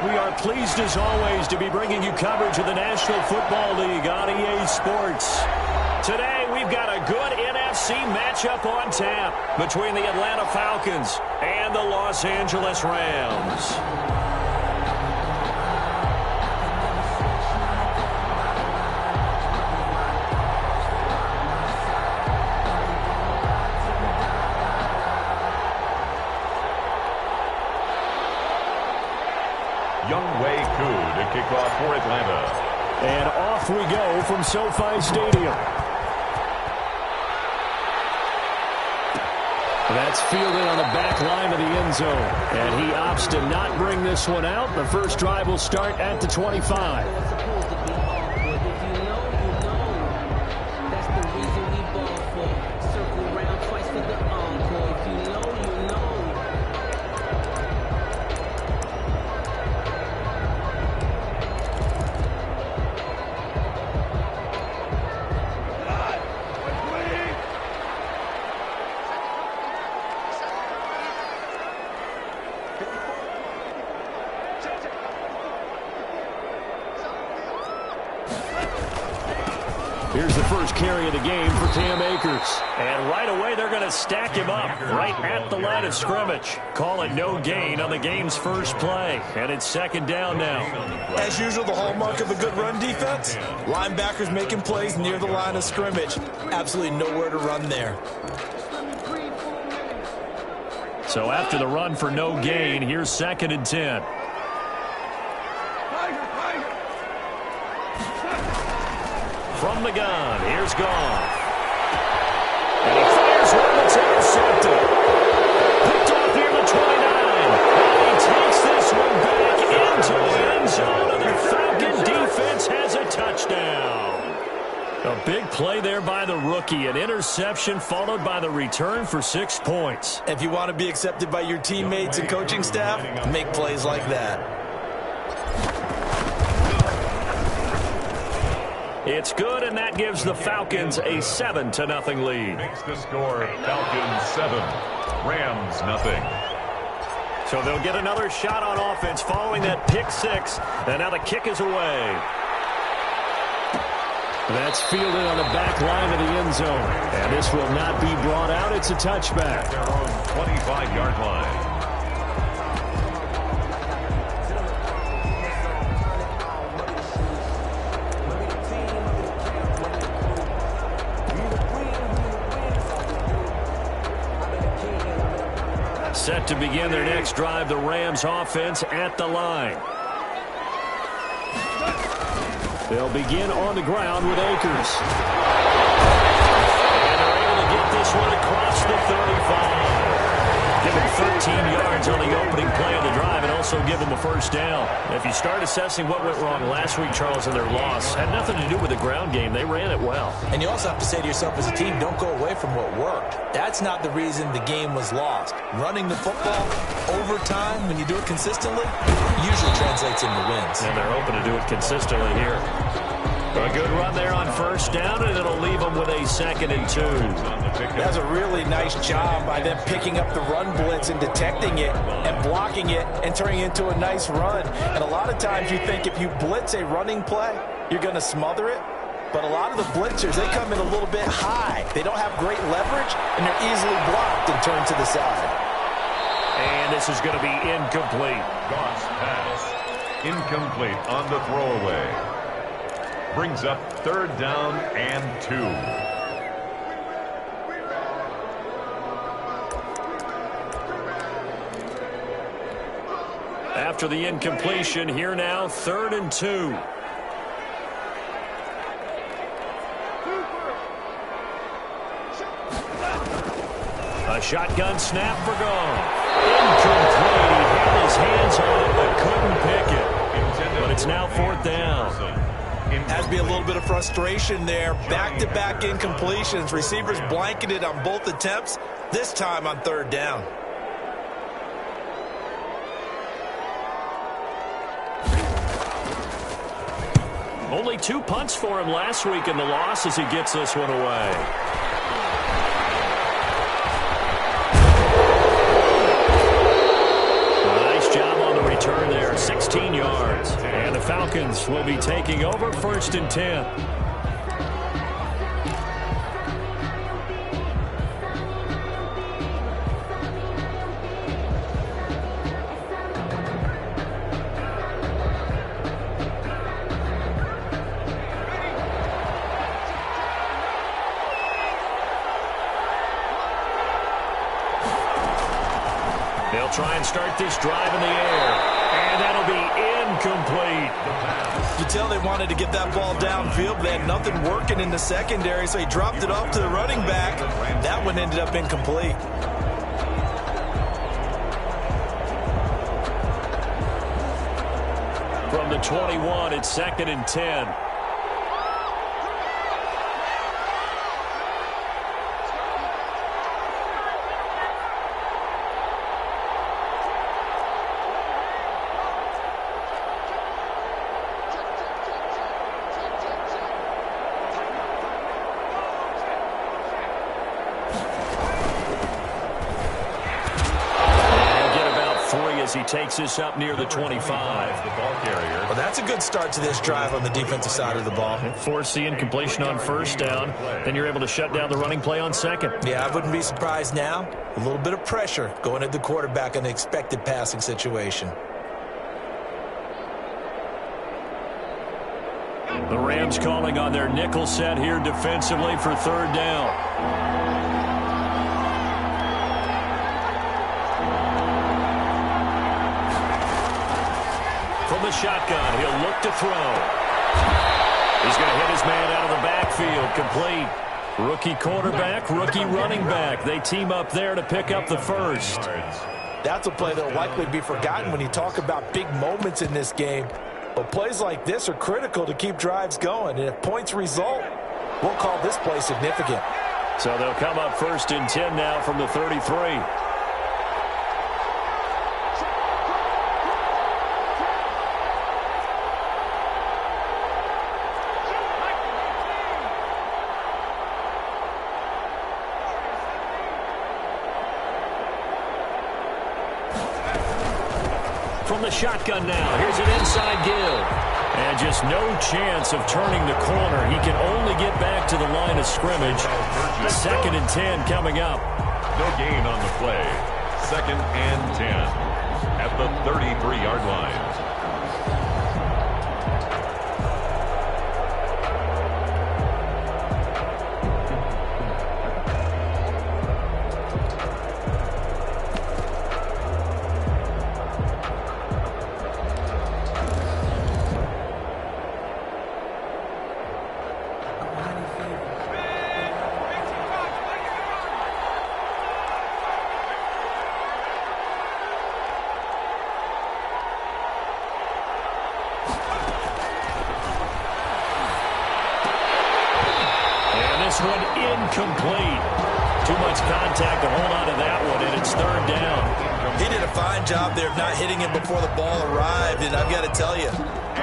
we are pleased as always to be bringing you coverage of the National Football League on EA Sports. Today we've got a good NFC matchup on tap between the Atlanta Falcons and the Los Angeles Rams. Younghoe Koo to kick off for Atlanta. And off we go from SoFi Stadium. That's fielded on the back line of the end zone. And he opts to not bring this one out. The first drive will start at the 25. Here's the first carry of the game for Cam Akers. And right away, they're going to stack him up right at the line of scrimmage. Call it no gain on the game's first play. And it's second down now. As usual, the hallmark of a good run defense, linebackers making plays near the line of scrimmage. Absolutely nowhere to run there. So after the run for no gain, here's second and 10. From the gun, here's Goff. And he fires one that's intercepted. Picked off near the 29. And he takes this one back into the end zone. And the Falcon defense has a touchdown. A big play there by the rookie. An interception followed by the return for 6 points. If you want to be accepted by your teammates and coaching staff, make plays like that. It's good, and that gives the Falcons a 7-0 lead. Makes the score Falcons 7, Rams nothing. So they'll get another shot on offense following that pick six, and now the kick is away. That's fielded on the back line of the end zone, and this will not be brought out. It's a touchback. Their own 25-yard line. Set to begin their next drive, the Rams offense at the line. They'll begin on the ground with Akers. And they're able to get this one across the 35. Give him 13 yards on the opening play of the drive and also give him a first down. If you start assessing what went wrong last week, Charles, in their loss, had nothing to do with the ground game. They ran it well. And you also have to say to yourself as a team, don't go away from what worked. That's not the reason the game was lost. Running the football over time, when you do it consistently, usually translates into wins. And they're open to do it consistently here. A good run there on first down, and it'll leave them with a 2nd and 2. That's a really nice job by them picking up the run blitz and detecting it and blocking it and turning it into a nice run. And a lot of times you think if you blitz a running play, you're going to smother it. But a lot of the blitzers, they come in a little bit high. They don't have great leverage, and they're easily blocked and turned to the side. And this is going to be incomplete. Goss pass. Incomplete on the throwaway. Brings up 3rd down and 2. After the incompletion, here now, 3rd and 2. A shotgun snap for Goff. Incomplete. He had his hands on it but couldn't pick it. But it's now 4th down. Has to be a little bit of frustration there. Back-to-back incompletions. Receivers blanketed on both attempts, this time on 3rd down. Only 2 punts for him last week in the loss as he gets this one away. Nice job on the return there. 16 yards. Falcons will be taking over 1st and 10. They'll try and start this drive in the air, and that'll be incomplete. You tell they wanted to get that ball downfield, but they had nothing working in the secondary, so he dropped it off to the running back. That one ended up incomplete. From the 21, it's 2nd and 10. As he takes this up near the 25. The ball carrier. Well, that's a good start to this drive on the defensive side of the ball. Force the incompletion on 1st down. Then you're able to shut down the running play on 2nd. Yeah, I wouldn't be surprised now. A little bit of pressure going at the quarterback in an expected passing situation. The Rams calling on their nickel set here defensively for 3rd down. From the shotgun, he'll look to throw. He's going to hit his man out of the backfield, complete. Rookie quarterback, rookie running back. They team up there to pick up the first. That's a play that will likely be forgotten when you talk about big moments in this game. But plays like this are critical to keep drives going. And if points result, we'll call this play significant. So they'll come up 1st and 10 now from the 33. From the shotgun now, here's an inside give. And just no chance of turning the corner. He can only get back to the line of scrimmage. 2nd and 10 coming up. No gain on the play. 2nd and 10 at the 33-yard line. This one incomplete. Too much contact to hold on to that one, and it's 3rd down. He did a fine job there of not hitting him before the ball arrived, and I've got to tell you,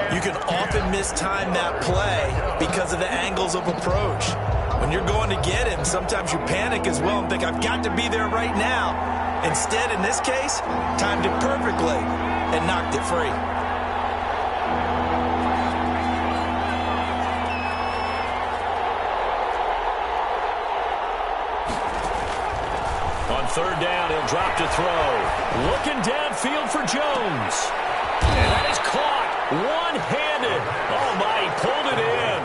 you can often mistime that play because of the angles of approach. When you're going to get him, sometimes you panic as well and think, I've got to be there right now. Instead, in this case, timed it perfectly and knocked it free. On 3rd down, he'll drop to throw. Looking downfield for Jones. And that is caught one-handed. Oh, my, he pulled it in.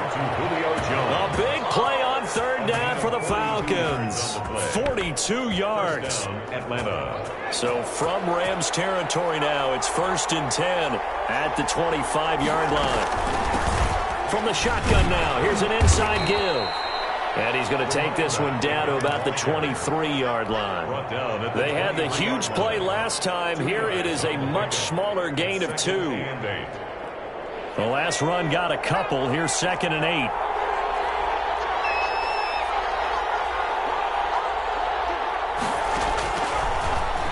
A big play on 3rd down for the Falcons. 42 yards. Atlanta. So from Rams territory now, it's 1st and 10 at the 25-yard line. From the shotgun now, here's an inside give. And he's going to take this one down to about the 23-yard line. They had the huge play last time. Here it is a much smaller gain of 2. The last run got a couple. Here's 2nd and 8.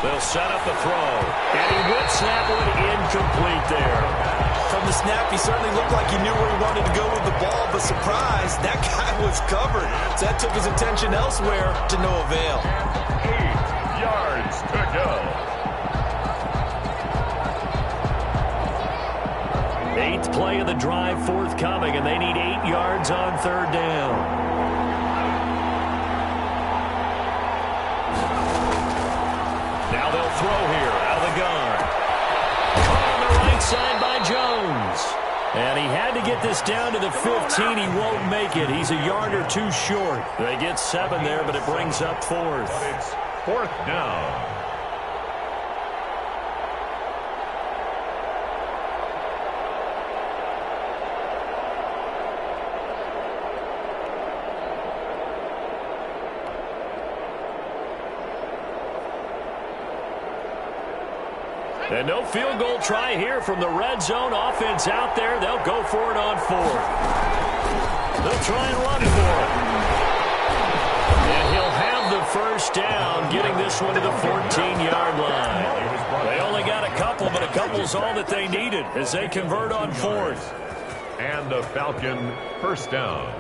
They'll set up the throw. And he whips that one incomplete there. From the snap, he certainly looked like he knew where he wanted to go with the ball, but surprise, that guy was covered. So that took his attention elsewhere to no avail. 8 yards to go. Eighth play of the drive forthcoming, and they need 8 yards on third down. Now they'll throw here out of the gun. Caught on the right side by Jones. And he had to get this down to the 15. He won't make it. He's a yard or two short. They get 7 there, but it brings up fourth. It's fourth down. And no field goal try here from the red zone. Offense out there. They'll go for it on fourth. They'll try and run for it. And he'll have the first down, getting this one to the 14-yard line. They only got a couple, but a couple's all that they needed as they convert on fourth. And the Falcon first down.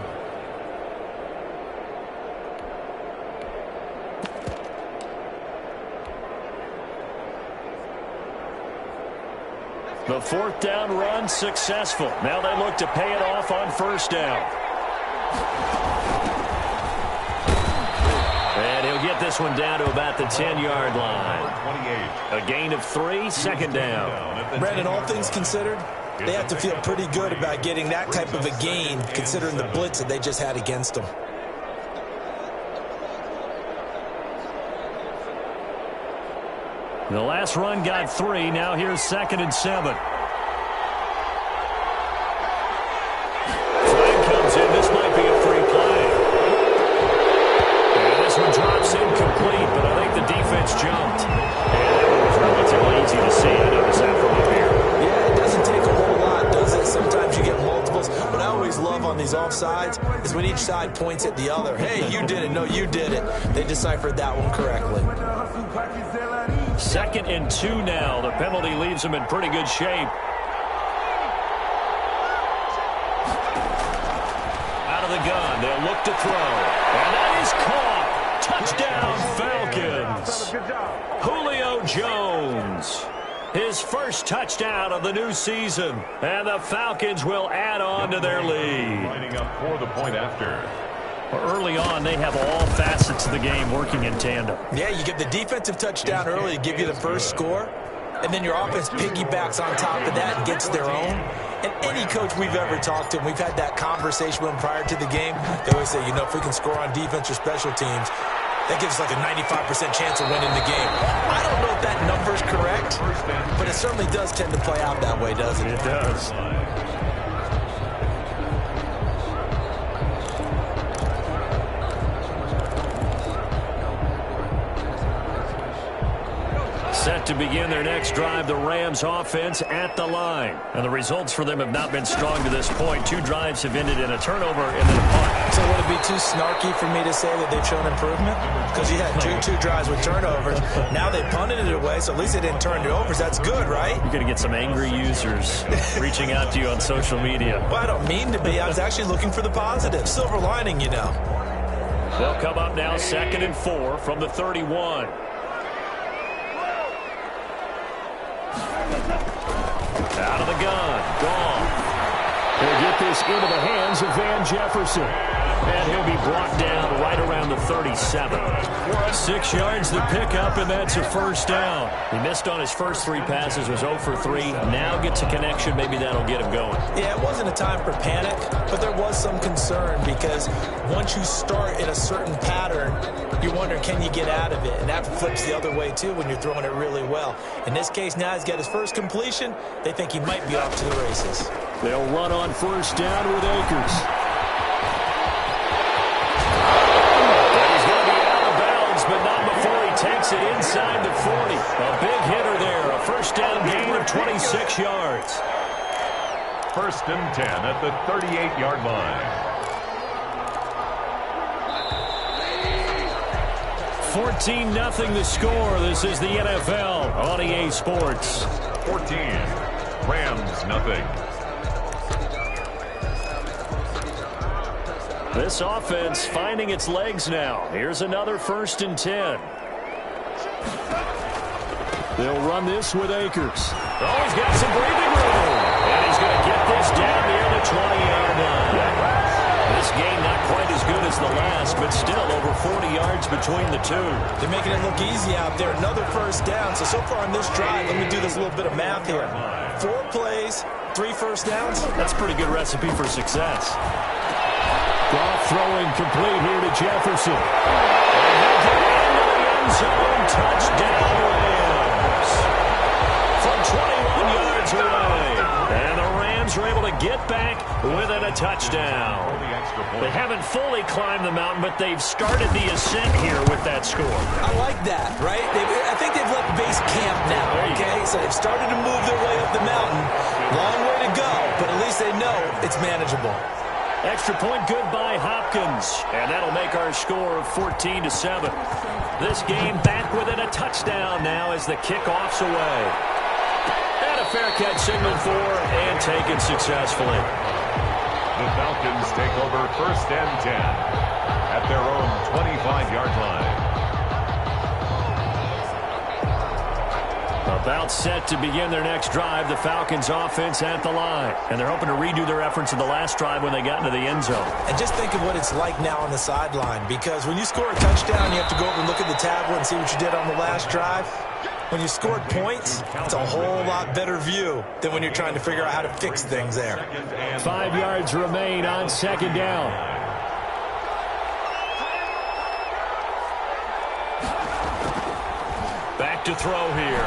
The fourth down run successful. Now they look to pay it off on first down. And he'll get this one down to about the 10-yard line. A gain of 3, second down. Brandon, all things considered, they have to feel pretty good about getting that type of a gain considering the blitz that they just had against them. The last run got 3. Now here's 2nd and 7. Flag comes in. This might be a free play. And this one drops incomplete, but I think the defense jumped. And that one was relatively easy to see. I noticed that from up here. Yeah, it doesn't take a whole lot, does it? Sometimes you get multiples. What I always love on these offsides is when each side points at the other. Hey, you did it. No, you did it. They deciphered that one correctly. 2nd and 2 now. The penalty leaves them in pretty good shape. Out of the gun. They'll look to throw. And that is caught. Touchdown, Falcons. Julio Jones. His first touchdown of the new season. And the Falcons will add on to their lead. Lining up for the point after. Early on, they have all facets of the game working in tandem. Yeah, you get the defensive touchdown early to give you the first score, and then your offense piggybacks on top of that and gets their own. And any coach we've ever talked to, and we've had that conversation with them prior to the game, they always say, you know, if we can score on defense or special teams, that gives us like a 95% chance of winning the game. I don't know if that number's correct, but it certainly does tend to play out that way, doesn't it? It does. Set to begin their next drive, the Rams offense at the line. And the results for them have not been strong to this point. 2 drives have ended in a turnover and then a punt. So would it be too snarky for me to say that they've shown improvement? Because you had two drives with turnovers. Now they punted it away, so at least they didn't turn it over. So that's good, right? You're going to get some angry users reaching out to you on social media. Well, I don't mean to be. I was actually looking for the positive. Silver lining, you know. They'll come up now 2nd and 4 from the 31. Out of the gun. Gone. He'll get this into the hands of Van Jefferson. And he'll be brought down right around the 37. 6 yards the pickup, and that's a first down. He missed on his first 3 passes, was 0 for 3. Now gets a connection. Maybe that'll get him going. Yeah, it wasn't a time for panic, but there was some concern because once you start in a certain pattern, you wonder, can you get out of it? And that flips the other way, too, when you're throwing it really well. In this case, now he's got his first completion. They think he might be off to the races. They'll run on first down with Akers. But not before he takes it inside the 40. A big hitter there. A first down gain of 26 yards. 1st and 10 at the 38-yard line. 14-0 the score. This is the NFL on EA Sports. 14. Rams nothing. This offense finding its legs now. Here's another 1st and 10. They'll run this with Akers. Oh, he's got some breathing room. And he's going to get this down near the 20-yard line. This game not quite as good as the last, but still over 40 yards between the two. They're making it look easy out there. Another first down. So far on this drive, let me do this little bit of math here. 4 plays, 3 first downs. That's a pretty good recipe for success. Goff throwing complete here to Jefferson. And he'll get into the end zone. Touchdown, Rams. From 21 yards away. And the Rams are able to get back within a touchdown. They haven't fully climbed the mountain, but they've started the ascent here with that score. I like that, right? I think they've left base camp now, okay? So they've started to move their way up the mountain. Long way to go, but at least they know it's manageable. Extra point good by Hopkins. And that'll make our score 14-7. This game back within a touchdown now as the kickoff's away. And a fair catch signaled for and taken successfully. The Falcons take over 1st and 10 at their own 25-yard line. About set to begin their next drive, the Falcons offense at the line. And they're hoping to redo their efforts in the last drive when they got into the end zone. And just think of what it's like now on the sideline, because when you score a touchdown, you have to go over and look at the tablet and see what you did on the last drive. When you scored points, it's a whole lot better view than when you're trying to figure out how to fix things there. 5 yards remain on 2nd down. Back to throw here.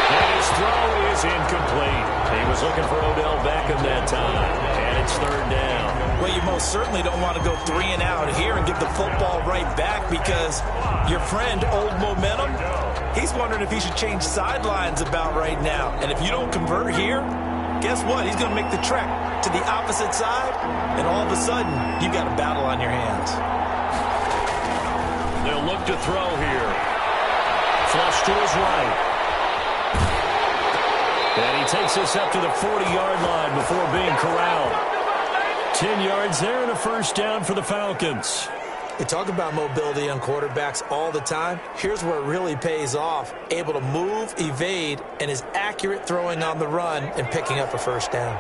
And his throw is incomplete. He was looking for Odell Beckham that time. And it's 3rd down. Well, you most certainly don't want to go 3 and out here and give the football right back, because your friend, Old Momentum, he's wondering if he should change sidelines about right now. And if you don't convert here, guess what? He's going to make the trek to the opposite side, and all of a sudden, you've got a battle on your hands. They'll look to throw here. Flush to his right. And he takes this up to the 40-yard line before being corralled. 10 yards there and a 1st down for the Falcons. They talk about mobility on quarterbacks all the time. Here's where it really pays off. Able to move, evade, and is accurate throwing on the run and picking up a 1st down.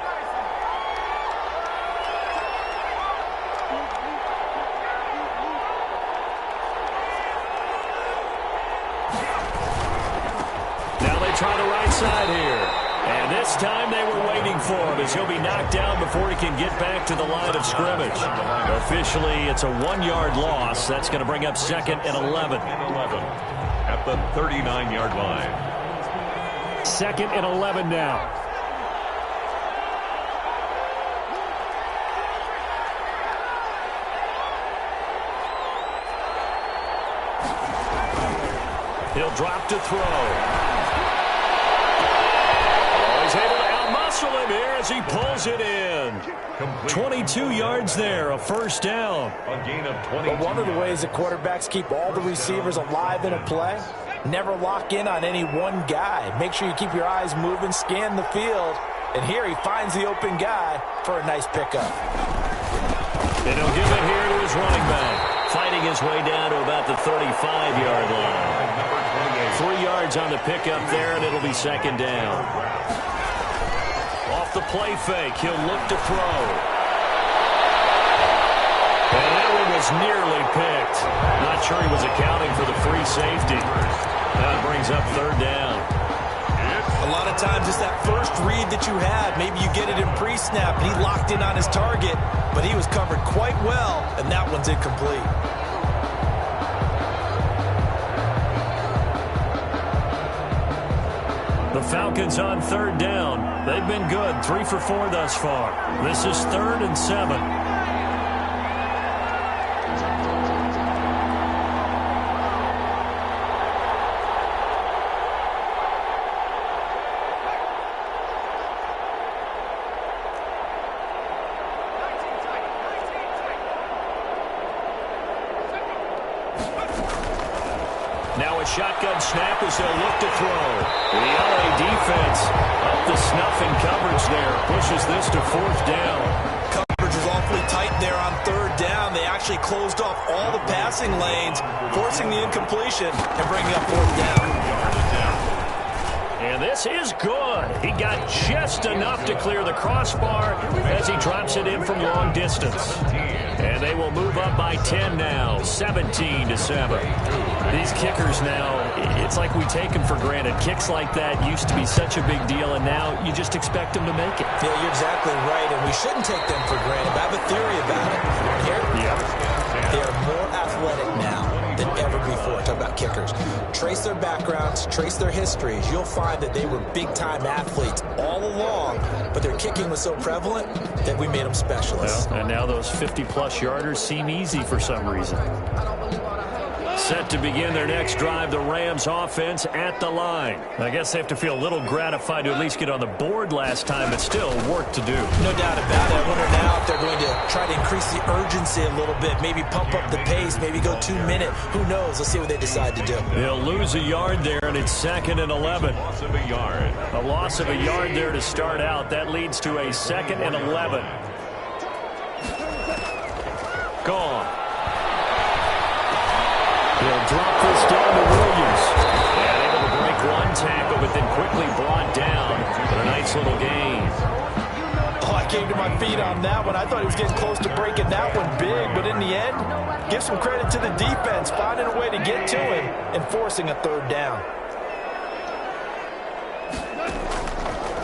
Now they try the right side here. And this time they were waiting for him as he'll be knocked down before he can get back to the line of scrimmage. Officially, it's a 1-yard loss. That's going to bring up 2nd and 11. At the 39-yard line. 2nd and 11 now. He'll drop to throw. He's able to outmuscle him here as he pulls it in. 22 yards there, a 1st down. A gain of 22. But one of the ways that quarterbacks keep all the receivers alive in a play, never lock in on any one guy. Make sure you keep your eyes moving, scan the field. And here he finds the open guy for a nice pickup. And he'll give it here to his running back, fighting his way down to about the 35-yard line. 3 yards on the pickup there, and it'll be 2nd down. Off the play fake, he'll look to throw. And that one was nearly picked. Not sure he was accounting for the free safety. That brings up 3rd down. A lot of times it's that first read that you had. Maybe you get it in pre-snap, and he locked in on his target, but he was covered quite well, and that one's incomplete. The Falcons on 3rd down. They've been good, 3 for 4 thus far. This is 3rd and 7. Now a shotgun snap as they'll look to throw. The LA defense up the snuff in coverage there. Pushes this to 4th down. Coverage was awfully tight there on 3rd down. They actually closed off all the passing lanes, forcing the incompletion and bringing up 4th down. And this pass is good. He got just enough to clear the crossbar as he drops it in from long distance. And they will move up by 10 now, 17-7. These kickers now, it's like we take them for granted. Kicks like that used to be such a big deal, and now you just expect them to make it. Yeah, you're exactly right, and we shouldn't take them for granted. I have a theory about it. They are more athletic now than ever before. Talk about kickers. Trace their backgrounds, trace their histories. You'll find that they were big-time athletes all along, but their kicking was so prevalent that we made them specialists. Well, and now those 50-plus yarders seem easy for some reason. Set to begin their next drive, the Rams offense at the line. I guess they have to feel a little gratified to at least get on the board last time, but still work to do. No doubt about it. I wonder now if they're going to try to increase the urgency a little bit, maybe pump up the pace, maybe go 2 minute. Who knows? Let's see what they decide to do. They'll lose a yard there, and it's 2nd and 11. Loss of a yard. A loss of a yard there to start out. That leads to a 2nd and 11. Gone. He'll drop this down to Williams. And able to break one tackle, but then quickly brought down. But a nice little gain. Oh, I came to my feet on that one. I thought he was getting close to breaking that one big, but in the end, give some credit to the defense, finding a way to get to him and forcing a 3rd down.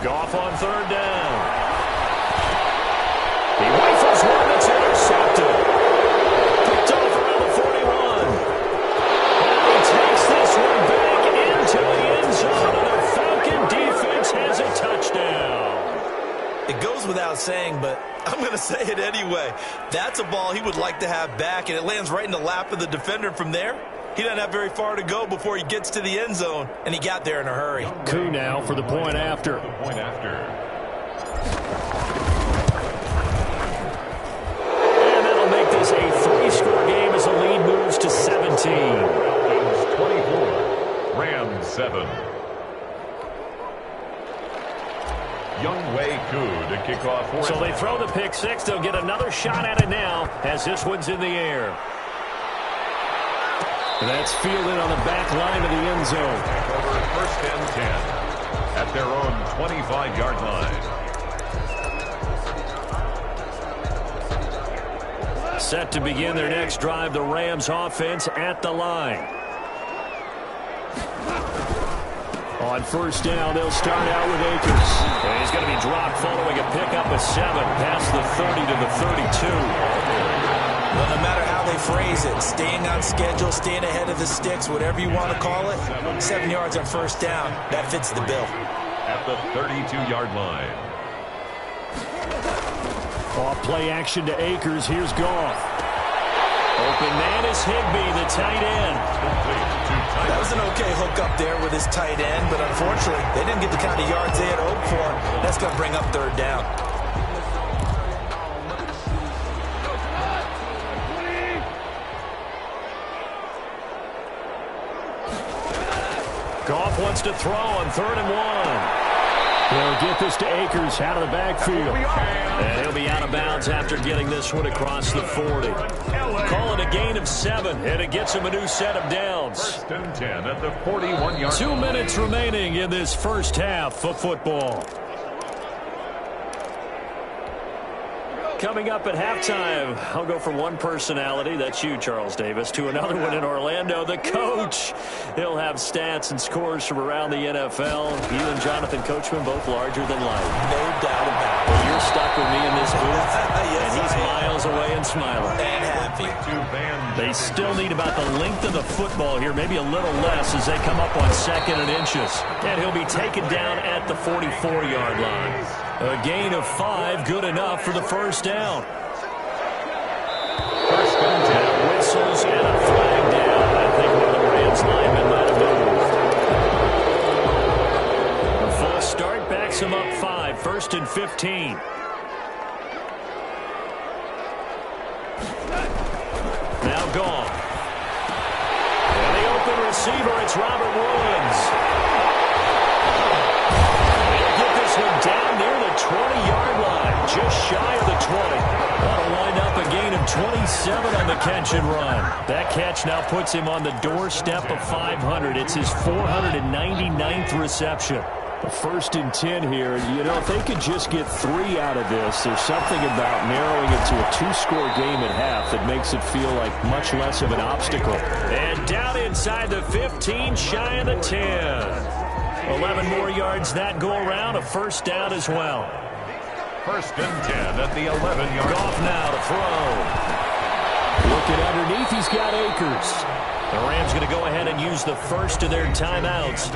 Goff on 3rd down. He rifles one that's intercepted. Picked off around the 41. And he takes this one back into the end zone, and the Falcon defense has a touchdown. It goes without saying, but I'm going to say it anyway. That's a ball he would like to have back, and it lands right in the lap of the defender from there. He doesn't have very far to go before he gets to the end zone, and he got there in a hurry. Coup now for the point after. Point after. And that'll make this a 3-score game as the lead moves to 17. Falcons 24, Rams 7. Younghoe Koo to kick off. So they throw the pick six. They'll get another shot at it now as this one's in the air. That's fielded on the back line of the end zone. Over 1st and 10 at their own 25-yard line. Set to begin their next drive, the Rams offense at the line. On 1st down, they'll start out with Akers. And he's going to be dropped following a pickup of 7 past the 30 to the 32. Well, no matter how they phrase it, staying on schedule, staying ahead of the sticks, whatever you want to call it, 7 yards on 1st down, that fits the bill. At the 32-yard line. Off play action to Akers. Here's Goff. Open man is Higbee, the tight end. That was an okay hook up there with his tight end, but unfortunately, they didn't get the kind of yards they had hoped for. That's going to bring up 3rd down. Goff wants to throw on 3rd and 1. They'll get this to Akers out of the backfield. And he'll be out of bounds after getting this one across the 40. Call it a gain of 7, and it gets him a new set of downs. 1st and 10 at the 41-yard 2 minutes remaining in this first half of football. Coming up at halftime, I'll go from one personality, that's you, Charles Davis, to another one in Orlando, the coach. He'll have stats and scores from around the NFL. You and Jonathan Coachman, both larger than life. No doubt about it. Well, you're stuck with me in this booth, Yes, and he's I am. miles away and smiling. And happy. They still need about the length of the football here, maybe a little less as they come up on 2nd and inches. And he'll be taken down at the 44-yard line. A gain of 5, good enough for the 1st down. 1st and 10. Whistles and a flag down. I think one of the Rams linemen might have moved. A false start backs him up 5, 1st and 15. Now gone. And the open receiver, it's Robert Williams. They'll get this one down near the 20-yard line, just shy of the 20. That'll wind up a gain of 27 on the catch and run. That catch now puts him on the doorstep of 500. It's his 499th reception. First and 10 here. You know, if they could just get 3 out of this, there's something about narrowing it to a 2-score game at half that makes it feel like much less of an obstacle. And down inside the 15, shy of the 10. 11 more yards that go around, a first down as well. First and 10 at the 11-yard. Goff now to throw. Looking underneath, he's got Akers. The Rams going to go ahead and use the first of their timeouts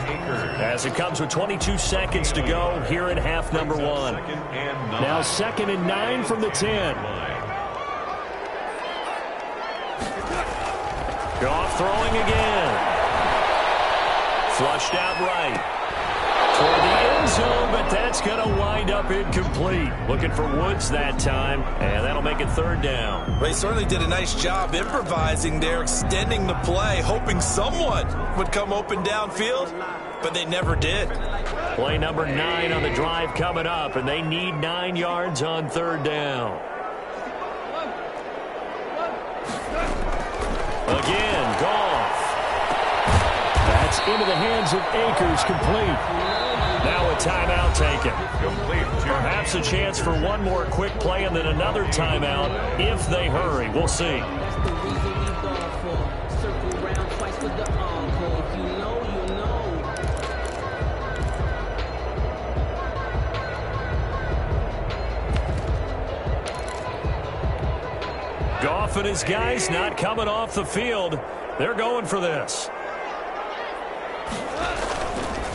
as it comes with 22 seconds to go here in half number 1. Now 2nd and 9 from the 10. Goff throwing again. Flushed out right. Toward the end zone, but that's going to wind up incomplete. Looking for Woods that time, and that'll make it 3rd down. Well, he certainly did a nice job improvising there, extending the play, hoping someone would come open downfield, but they never did. Play number 9 on the drive coming up, and they need 9 yards on 3rd down. Again, Goff. That's into the hands of Akers, complete. Now a timeout taken. Perhaps a chance for one more quick play and then another timeout if they hurry. We'll see. Goff and his guys not coming off the field. They're going for this.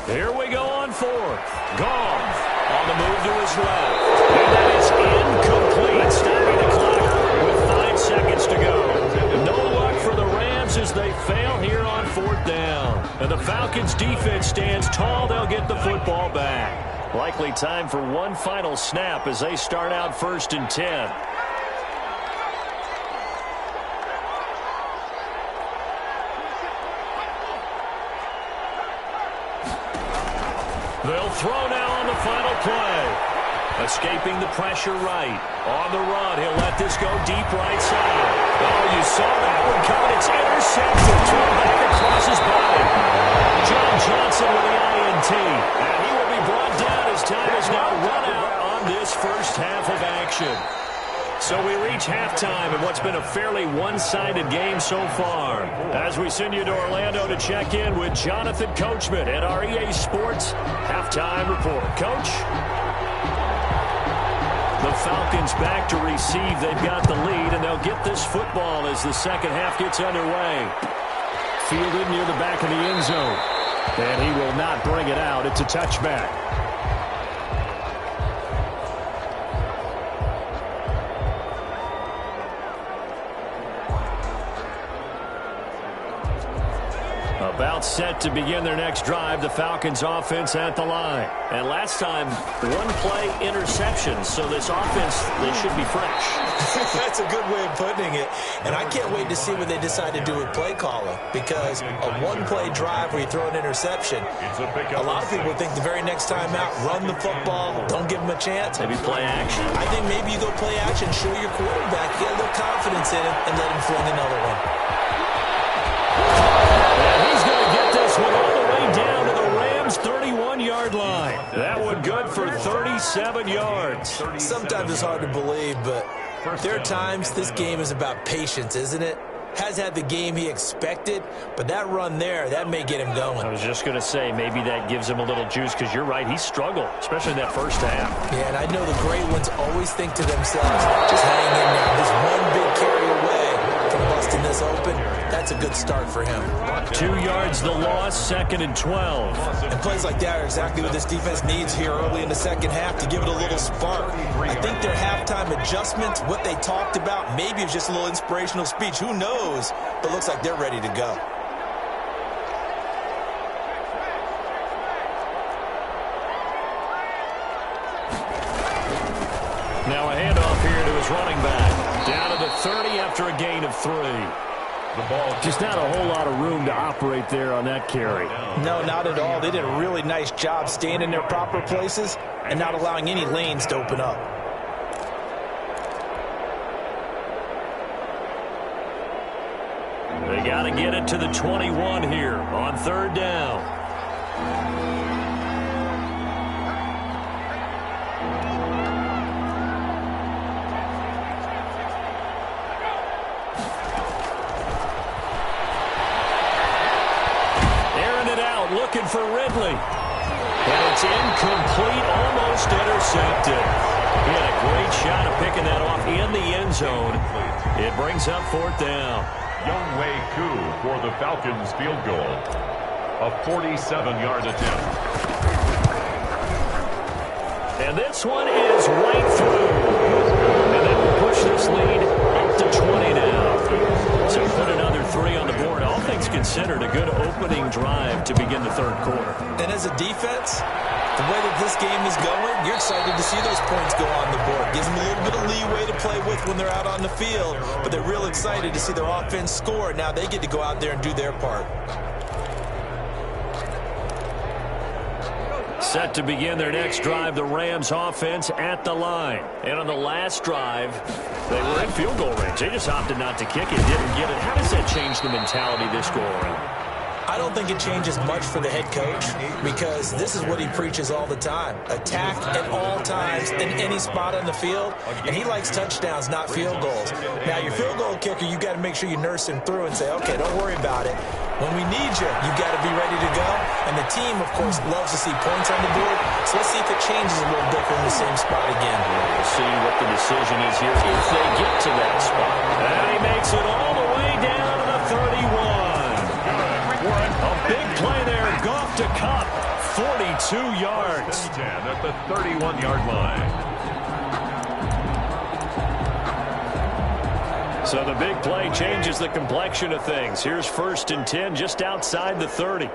Here we go on 4th. Goff on the move to his left. And that is incomplete. Stopping the clock with 5 seconds to go. No luck for the Rams as they fail here on 4th down. And the Falcons defense stands tall. They'll get the football back. Likely time for one final snap as they start out 1st and 10. They'll throw now on the final play. Escaping the pressure right. On the run, he'll let this go deep right side. Oh, you saw that one coming. It's intercepted. Thrown back across his body. John Johnson with the INT. And he will be brought down as time has now run out on this first half of action. So we reach halftime in what's been a fairly one-sided game so far. As we send you to Orlando to check in with Jonathan Coachman at our EA Sports Halftime Report. Coach? The Falcons back to receive. They've got the lead, and they'll get this football as the second half gets underway. Fielded near the back of the end zone. And he will not bring it out. It's a touchback. About set to begin their next drive, the Falcons offense at the line. And last time, one play interception, so this offense, they should be fresh. That's a good way of putting it. And I can't wait to see what they decide to do with play calling, because a one-play drive where you throw an interception, a lot of people think the very next time out, run the football, don't give them a chance. Maybe play action. I think maybe you go play action, show your quarterback, get a little confidence in him, and let him fling another one. All the way down to the Rams' 31-yard line. That one good for 37 yards. Sometimes it's hard to believe, but there are times this game is about patience, isn't it? Has had the game he expected, but that run there, that may get him going. I was just going to say, maybe that gives him a little juice, because you're right, he struggled, especially in that first half. Yeah, and I know the great ones always think to themselves, just hang in there. Just one big carry away from busting this open. That's a good start for him. 2 yards the loss, 2nd and 12. And plays like that are exactly what this defense needs here early in the second half to give it a little spark. I think their halftime adjustments, what they talked about, maybe it's just a little inspirational speech. Who knows? But looks like they're ready to go. Now a handoff here to his running back. Down to the 30 after a gain of 3. Just not a whole lot of room to operate there on that carry. No, not at all. They did a really nice job staying in their proper places and not allowing any lanes to open up. They got to get it to the 21 here on 3rd down. for Ridley. And it's incomplete, almost intercepted. He had a great shot of picking that off in the end zone. It brings up 4th down. Younghoe Koo for the Falcons field goal. A 47-yard attempt. And this one is right through. And that will push this lead up to 20 now. So put another 3 on the board. All things considered, a good opening drive to begin the 3rd quarter. And as a defense, the way that this game is going, you're excited to see those points go on the board. Gives them a little bit of leeway to play with when they're out on the field, but they're real excited to see their offense score. Now they get to go out there and do their part. Set to begin their next drive, the Rams offense at the line. And on the last drive, they were in field goal range. They just opted not to kick it, didn't get it. How does that change the mentality this go around? I don't think it changes much for the head coach because this is what he preaches all the time. Attack at all times in any spot on the field, and he likes touchdowns, not field goals. Now, your field goal kicker, you got to make sure you nurse him through and say, okay, don't worry about it. When we need you, you got to be ready to go. And the team, of course, loves to see points on the board. So let's see if it changes a little bit from the same spot again. We'll see what the decision is here if they get to that spot. And he makes it all the way down to the 31. A big play there. Goff to Kupp. 42 yards. 10 at the 31-yard line. So the big play changes the complexion of things. Here's 1st and 10 just outside the 30.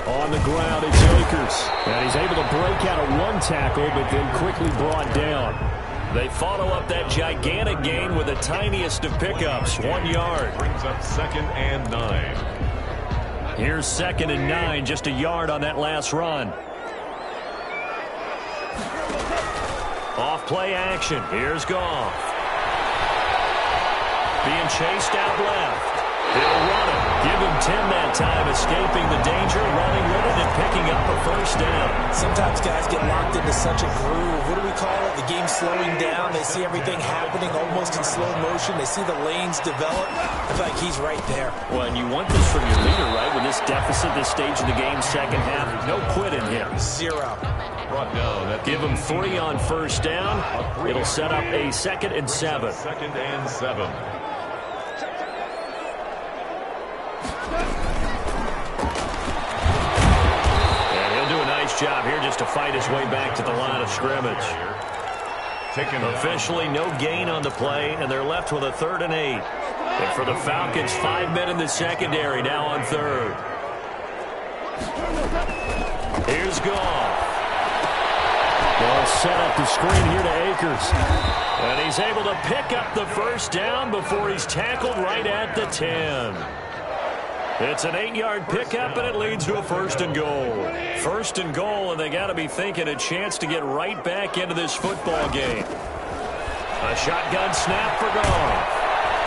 On the ground, it's Akers. And he's able to break out of one tackle, but then quickly brought down. They follow up that gigantic gain with the tiniest of pickups, 1 yard. Brings up 2nd and 9. Here's 2nd and 9, just a yard on that last run. Off play action. Here's Goff. Being chased out left. He'll run it. Give him 10 that time, escaping the danger, running with it, and picking up a 1st down. Sometimes guys get locked into such a groove. What do we call it? The game's slowing down. They see everything happening almost in slow motion. They see the lanes develop. I feel like he's right there. Well, and you want this from your leader, right? With this deficit, this stage of the game, second half, no quit in him. 0. Brought down. Give him 3 on 1st down. It'll set up a 2nd and 7. 2nd and 7. Job here just to fight his way back to the line of scrimmage. Officially no gain on the play, and they're left with a 3rd and 8. And for the Falcons, 5 men in the secondary now on 3rd. Here's Goff. They'll set up the screen here to Akers. And he's able to pick up the 1st down before he's tackled right at the 10. It's an 8-yard pickup, and it leads to a 1st and goal. 1st and goal, and they got to be thinking a chance to get right back into this football game. A shotgun snap for Goff.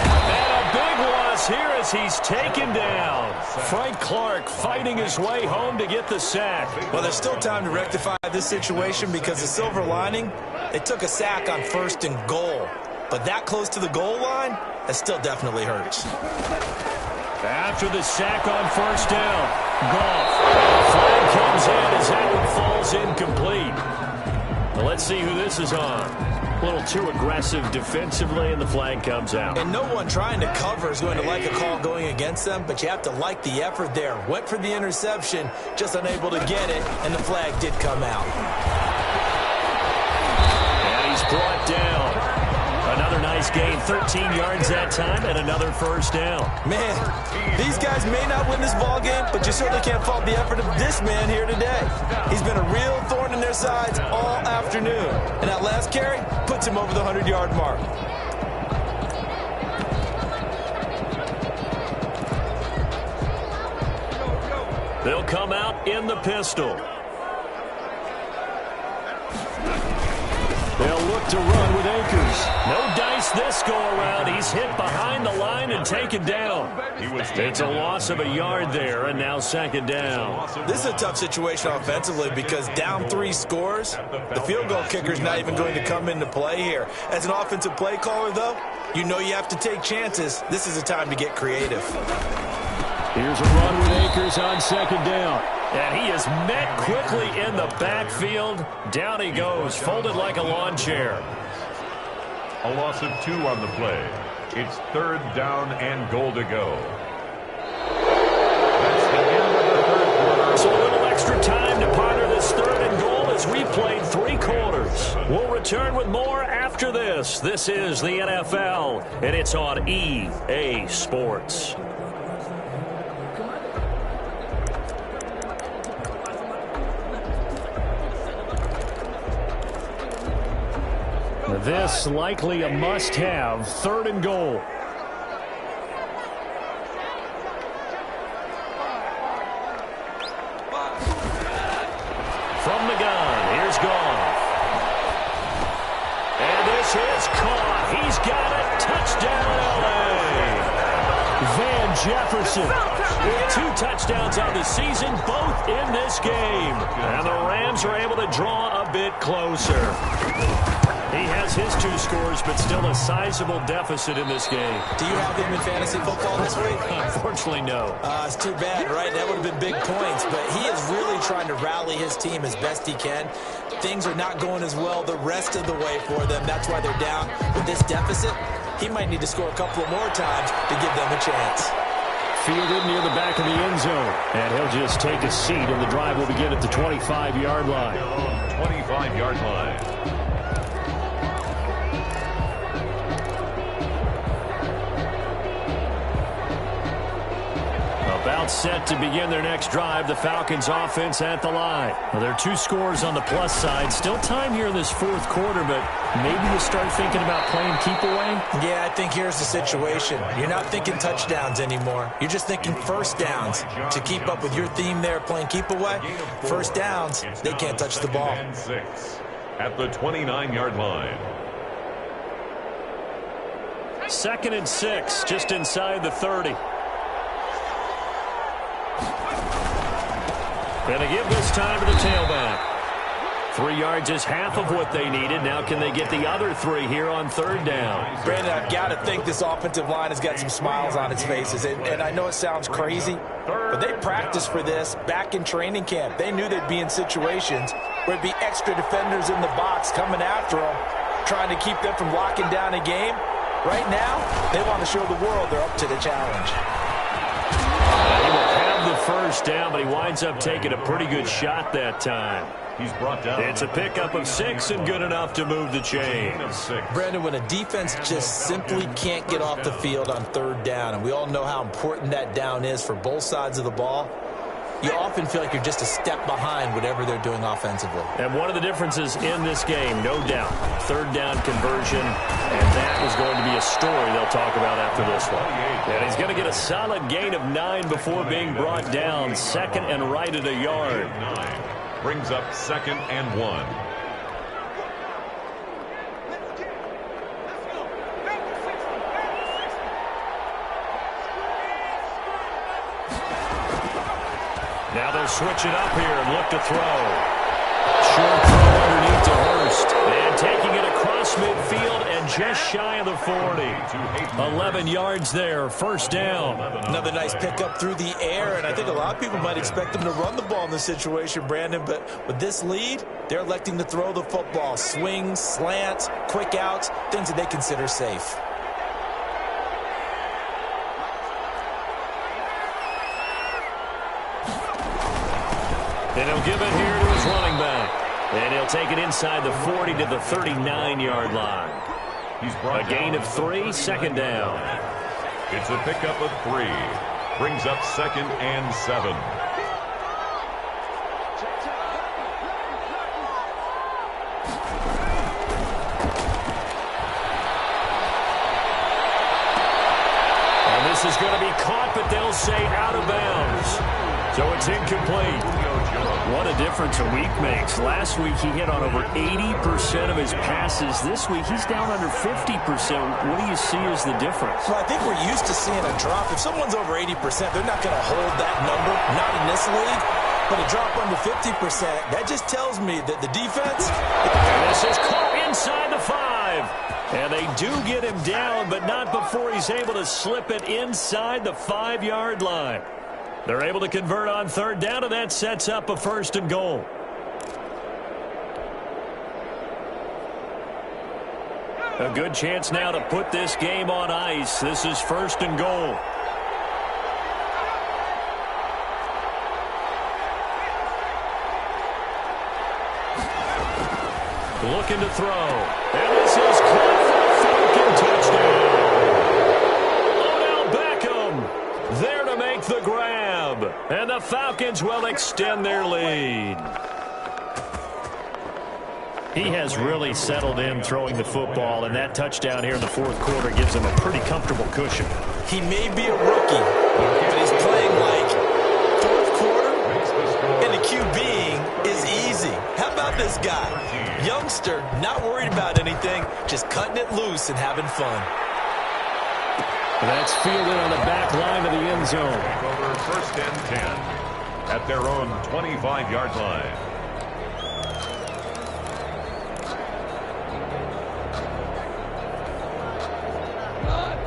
And a big loss here as he's taken down. Frank Clark fighting his way home to get the sack. Well, there's still time to rectify this situation because the silver lining, it took a sack on 1st and goal. But that close to the goal line, that still definitely hurts. After the sack on 1st down, Goff. Flag comes in as that one falls incomplete. Well, let's see who this is on. A little too aggressive defensively, and the flag comes out. And no one trying to cover is going to like a call going against them, but you have to like the effort there. Went for the interception, just unable to get it, and the flag did come out. And he's brought down. Another nice gain, 13 yards that time, and another 1st down. Man, these guys may not win this ball game, but you certainly can't fault the effort of this man here today. He's been a real thorn in their sides all afternoon. And that last carry puts him over the 100-yard mark. They'll come out in the pistol. They'll look to run with Akers. No dice this go-around. He's hit behind the line and taken down. It's a loss of a yard there, and now 2nd down. This is a tough situation offensively because down 3 scores, the field goal kicker's not even going to come into play here. As an offensive play caller, though, you know you have to take chances. This is a time to get creative. Here's a run with Akers on second down. And he is met quickly in the backfield. Down he goes, folded like a lawn chair. A loss of 2 on the play. It's 3rd down and goal to go. That's the end of the 3rd quarter. So a little extra time to ponder this 3rd and goal as we played 3 quarters. We'll return with more after this. This is the NFL, and it's on EA Sports. This likely a must-have 3rd and goal. From the gun, here's Goff. And this is caught. He's got it. Touchdown, L.A. Van Jefferson with 2 touchdowns on the season, both in this game. And the Rams are able to draw a bit closer. He has his 2 scores, but still a sizable deficit in this game. Do you have him in fantasy football this week? Unfortunately, no. It's too bad, right? That would have been big points, but he is really trying to rally his team as best he can. Things are not going as well the rest of the way for them. That's why they're down. With this deficit, he might need to score a couple of more times to give them a chance. Fielded near the back of the end zone. And he'll just take a seat, and the drive will begin at the 25-yard line. 25-yard line. About set to begin their next drive. The Falcons offense at the line. Well, there are 2 scores on the plus side. Still time here in this 4th quarter, but maybe you start thinking about playing keep away? Yeah, I think here's the situation. You're not thinking touchdowns anymore. You're just thinking first downs. To keep up with your theme there, playing keep away, first downs, they can't touch the ball. 6 at the 29-yard line. 2nd and 6, just inside the 30. And they give this time to the tailback. 3 yards is half of what they needed. Now can they get the other 3 here on 3rd down? Brandon, I've got to think this offensive line has got some smiles on its faces. And I know it sounds crazy, but they practiced for this back in training camp. They knew they'd be in situations where it'd be extra defenders in the box coming after them, trying to keep them from locking down a game. Right now, they want to show the world they're up to the challenge. He will have the first down, but he winds up taking a pretty good shot that time. He's brought down. It's a pickup of 6 and good enough to move the chains. Brandon, when a defense just simply can't get off the field on 3rd down, and we all know how important that down is for both sides of the ball, you often feel like you're just a step behind whatever they're doing offensively. And one of the differences in this game, no doubt, 3rd down conversion, and that is going to be a story they'll talk about after this one. And he's going to get a solid gain of 9 before being brought down, 2nd and right at a yard. 9 brings up 2nd and 1. Now they'll switch it up here and look to throw. Short throw underneath to Hurst. And taking it across midfield and just shy of the 40. 11 yards there, first down. Another nice pickup through the air, and I think a lot of people might expect them to run the ball in this situation, Brandon, but with this lead, they're electing to throw the football. Swings, slants, quick outs, things that they consider safe. And he'll give it here to his running back. And he'll take it inside the 40 to the 39-yard line. A gain of 3, 2nd down. It's a pickup of 3. Brings up 2nd and 7. And this is going to be caught, but they'll say out of bounds. So it's incomplete. What a difference a week makes. Last week he hit on over 80% of his passes. This week he's down under 50%. What do you see as the difference? Well, I think we're used to seeing a drop. If someone's over 80%, they're not going to hold that number, not in this league. But a drop under 50%, that just tells me that the defense... And this is caught inside the 5. And they do get him down, but not before he's able to slip it inside the 5-yard line. They're able to convert on third down, and that sets up a first and goal. A good chance now to put this game on ice. This is first and goal. Looking to throw. And this is caught for a Falcon touchdown. Odell Beckham there to make the grab. And the Falcons will extend their lead. He has really settled in throwing the football, and that touchdown here in the fourth quarter gives him a pretty comfortable cushion. He may be a rookie, but he's playing like fourth quarter, and the QBing is easy. How about this guy? Youngster, not worried about anything, just cutting it loose and having fun. That's fielded on the back line of the end zone. Over first and 10 at their own 25-yard line.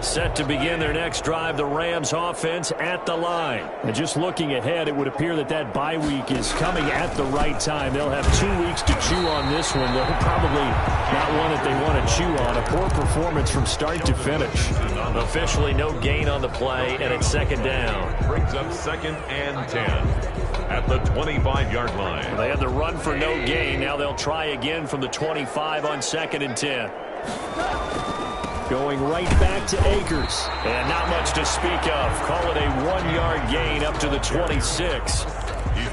Set to begin their next drive, the Rams offense at the line. And just looking ahead, it would appear that that bye week is coming at the right time. They'll have 2 weeks to chew on this one. They'll probably not one that they want to chew on. A poor performance from start to finish. Officially no gain on the play, and it's second down. Brings up second and 10 at the 25-yard line. They had the run for no gain. Now they'll try again from the 25 on second and 10. Going right back to Akers. And not much to speak of. Call it a 1-yard gain up to the 26.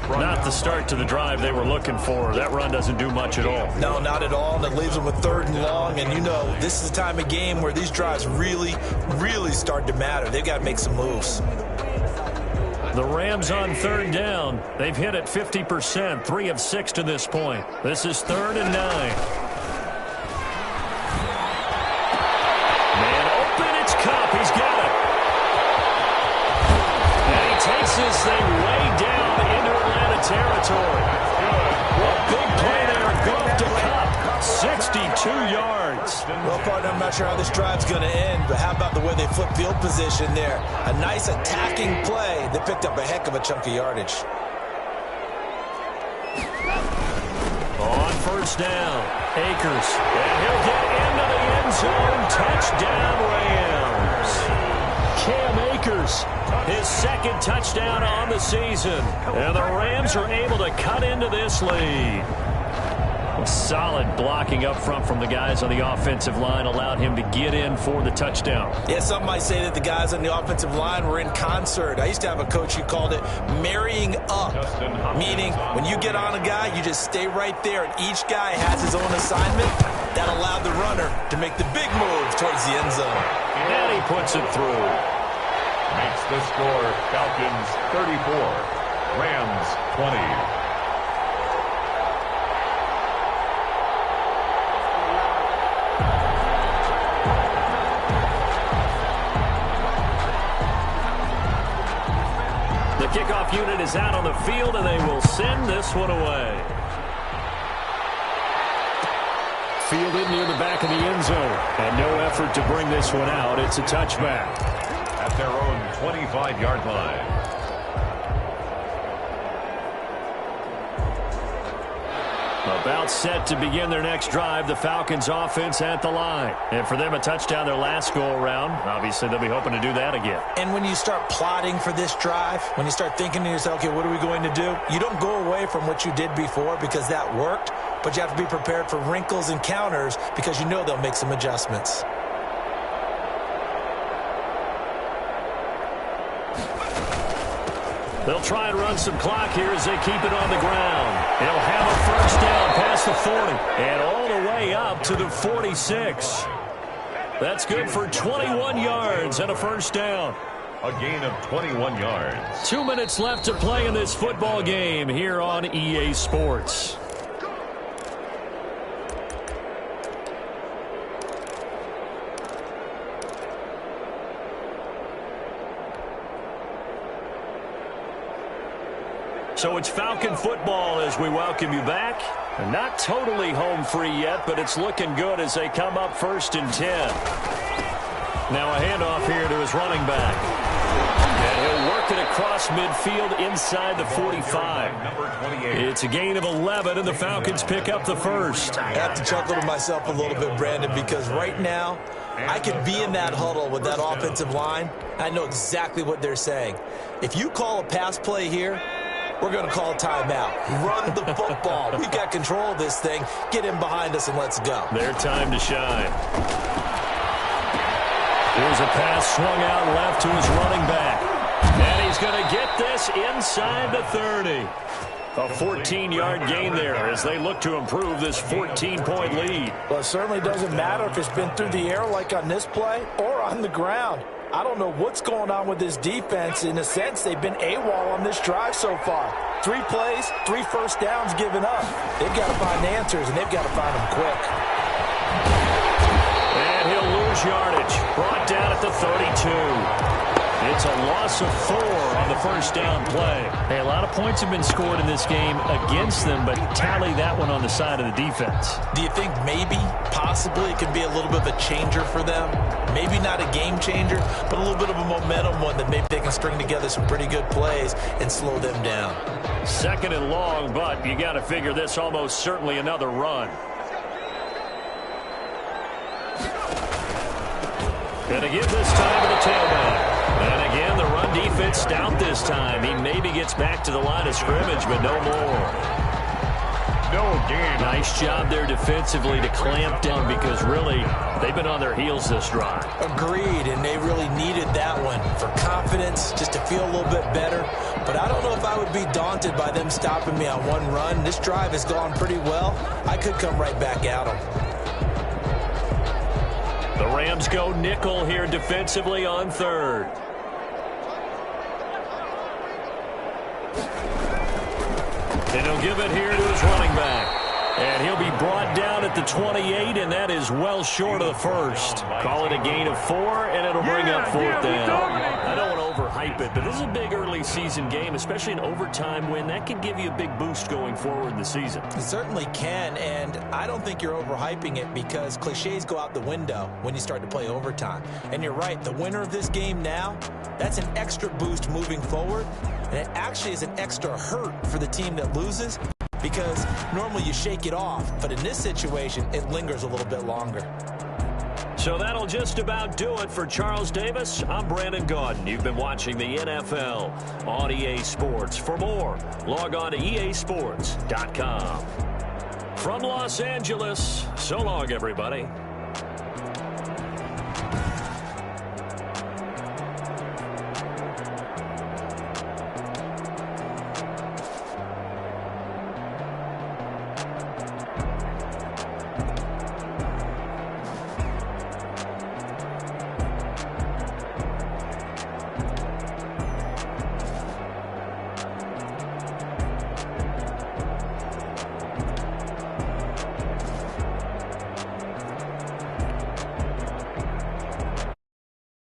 Not the start to the drive they were looking for. That run doesn't do much at all. No, not at all. And it leaves them with third and long. And you know, this is the time of game where these drives really, really start to matter. They've got to make some moves. The Rams on third down. They've hit it 50%, 3 of 6 to this point. This is 3rd and 9. He's got it. And he takes this thing way down into Atlanta territory. What big play there. Go to Cup. 62 yards. Well, partner, I'm not sure how this drive's going to end, but how about the way they flip field position there? A nice attacking play. They picked up a heck of a chunk of yardage. On first down, Akers. And he'll get into the end zone. Touchdown, Rams. Cam Akers, his second touchdown on the season. And the Rams are able to cut into this lead. Solid blocking up front from the guys on the offensive line allowed him to get in for the touchdown. Yeah, some might say that the guys on the offensive line were in concert. I used to have a coach who called it marrying up, meaning when you get on a guy, you just stay right there, and each guy has his own assignment. That allowed the runner to make the big move towards the end zone. And he puts it through. Makes the score Falcons 34, Rams 20. The kickoff unit is out on the field, and they will send this one away. Fielded near the back of the end zone. And no effort to bring this one out. It's a touchback. At their own 25-yard line. About set to begin their next drive, the Falcons offense at the line. And for them, a touchdown their last go-around. Obviously, they'll be hoping to do that again. And when you start plotting for this drive, when you start thinking to yourself, okay, what are we going to do? You don't go away from what you did before because that worked, but you have to be prepared for wrinkles and counters because you know they'll make some adjustments. They'll try and run some clock here as they keep it on the ground. They'll have a first down past the 40 and all the way up to the 46. That's good for 21 yards and a first down. A gain of 21 yards. 2 minutes left to play in this football game here on EA Sports. So it's Falcon football as we welcome you back. Not totally home free yet, but it's looking good as they come up 1st and 10. Now a handoff here to his running back. And he'll work deflected across midfield inside the 45. Number 28. It's a gain of 11, and the Falcons pick up the first. I have to chuckle to myself a little bit, Brandon, because right now I could be in that huddle with that offensive line. I know exactly what they're saying. If you call a pass play here, we're going to call a timeout. Run the football. We've got control of this thing. Get in behind us and let's go. Their time to shine. Here's a pass swung out left to his running back. And he's going to get this inside the 30. A 14-yard gain there as they look to improve this 14-point lead. Well, it certainly doesn't matter if it's been through the air like on this play or on the ground. I don't know what's going on with this defense. In a sense, they've been AWOL on this drive so far. 3 plays, 3 first downs given up. They've got to find answers, and they've got to find them quick. And he'll lose yardage. Brought down at the 32. It's a loss of 4 on the first down play. Hey, a lot of points have been scored in this game against them, but tally that one on the side of the defense. Do you think maybe, possibly, it can be a little bit of a changer for them? Maybe not a game changer, but a little bit of a momentum one that maybe they can string together some pretty good plays and slow them down. 2nd and long, but you got to figure this almost certainly another run. Going to give this time to the tailback. And again, the run defense stout this time. He maybe gets back to the line of scrimmage, but no more. No gain. Nice job there defensively to clamp down because really they've been on their heels this drive. Agreed, and they really needed that one for confidence, just to feel a little bit better. But I don't know if I would be daunted by them stopping me on one run. This drive has gone pretty well. I could come right back at them. The Rams go nickel here defensively on 3rd. And he'll give it here to his running back. And he'll be brought down at the 28, and that is well short of the first. Call it a gain of 4, and it'll bring up 4th down. I don't want to overhype it, but this is a big early season game, especially an overtime win. That could give you a big boost going forward in the season. It certainly can, and I don't think you're overhyping it because cliches go out the window when you start to play overtime. And you're right, the winner of this game now, that's an extra boost moving forward, and it actually is an extra hurt for the team that loses, because normally you shake it off, but in this situation, it lingers a little bit longer. So that'll just about do it for Charles Davis. I'm Brandon Gaudin. You've been watching the NFL on EA Sports. For more, log on to easports.com. From Los Angeles, so long, everybody.